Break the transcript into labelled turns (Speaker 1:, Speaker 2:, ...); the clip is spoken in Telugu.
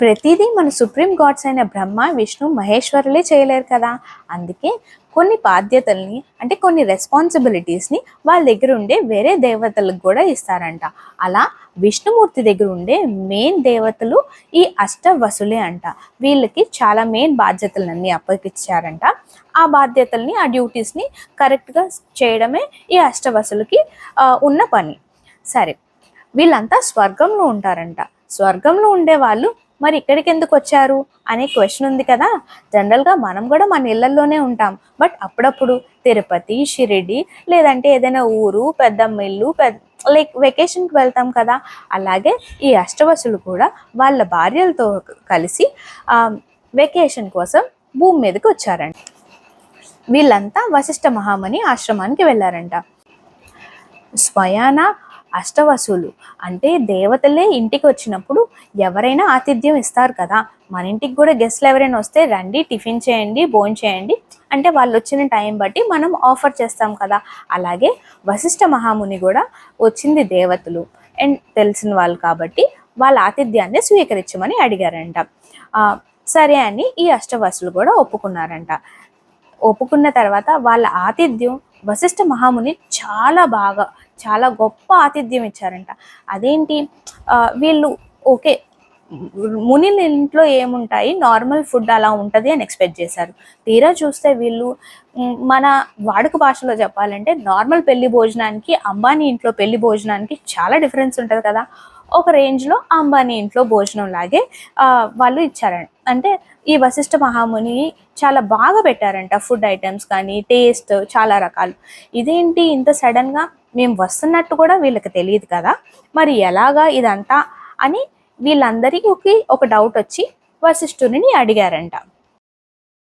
Speaker 1: ప్రతిదీ మన సుప్రీం గాడ్స్ అయిన బ్రహ్మ, విష్ణు, మహేశ్వరులే చేయలేరు కదా. అందుకే కొన్ని బాధ్యతల్ని అంటే కొన్ని రెస్పాన్సిబిలిటీస్ని వాళ్ళ దగ్గర ఉండే వేరే దేవతలకు కూడా ఇస్తారంట. అలా విష్ణుమూర్తి దగ్గర ఉండే మెయిన్ దేవతలు ఈ అష్టవసులే అంట. వీళ్ళకి చాలా మెయిన్ బాధ్యతలన్నీ అప్పగిచ్చారంట. ఆ బాధ్యతల్ని, ఆ డ్యూటీస్ని కరెక్ట్గా చేయడమే ఈ అష్టవసులకి ఉన్న పని. సరే, వీళ్ళంతా స్వర్గంలో ఉంటారంట. స్వర్గంలో ఉండే వాళ్ళు మరి ఇక్కడికి ఎందుకు వచ్చారు అనే క్వశ్చన్ ఉంది కదా. జనరల్గా మనం కూడా మన ఇళ్లలోనే ఉంటాం, బట్ అప్పుడప్పుడు తిరుపతి, షిరిడి లేదంటే ఏదైనా ఊరు, పెద్దమ్మ ఇల్లు, లైక్ వెకేషన్కి వెళ్తాం కదా. అలాగే ఈ అష్టవసులు కూడా వాళ్ళ భార్యలతో కలిసి వెకేషన్ కోసం భూమి మీదకి వచ్చారంట. వీళ్ళంతా వశిష్ఠ మహాముని ఆశ్రమానికి వెళ్ళారంట. స్వయాన అష్టవసులు అంటే దేవతలే ఇంటికి వచ్చినప్పుడు ఎవరైనా ఆతిథ్యం ఇస్తారు కదా. మన ఇంటికి కూడా గెస్ట్లు ఎవరైనా వస్తే రండి, టిఫిన్ చేయండి, భోజనం చేయండి అంటే వాళ్ళు వచ్చిన టైం బట్టి మనం ఆఫర్ చేస్తాం కదా. అలాగే వశిష్ఠ మహాముని కూడా వచ్చింది దేవతలు అండ్ తెలిసిన వాళ్ళు కాబట్టి వాళ్ళ ఆతిథ్యాన్ని స్వీకరించమని అడిగారంట. సరే అని ఈ అష్టవసులు కూడా ఒప్పుకున్నారంట. ఒప్పుకున్న తర్వాత వాళ్ళ ఆతిథ్యం వశిష్ఠ మహాముని చాలా గొప్ప ఆతిథ్యం ఇచ్చారంట. అదేంటి, వీళ్ళు ఓకే మునిల ఇంట్లో ఏముంటాయి, నార్మల్ ఫుడ్ అలా ఉంటుంది అని ఎక్స్పెక్ట్ చేశారు. తీరా చూస్తే వీళ్ళు మన వాడుక భాషలో చెప్పాలంటే నార్మల్ పెళ్లి భోజనానికి, అంబానీ ఇంట్లో పెళ్లి భోజనానికి చాలా డిఫరెన్స్ ఉంటుంది కదా. ఒక రేంజ్లో అంబానీ ఇంట్లో భోజనం లాగే వాళ్ళు ఇచ్చారంట. అంటే ఈ వశిష్ఠ మహాముని చాలా బాగా పెట్టారంట ఫుడ్ ఐటమ్స్ కానీ, టేస్ట్ చాలా రకాలు. ఇదేంటి ఇంత సడన్గా, మేము వస్తున్నట్టు కూడా వీళ్ళకి తెలియదు కదా, మరి ఎలాగా ఇదంతా అని వీళ్ళందరికీ ఒక డౌట్ వచ్చి వశిష్ఠుని అడిగారంట.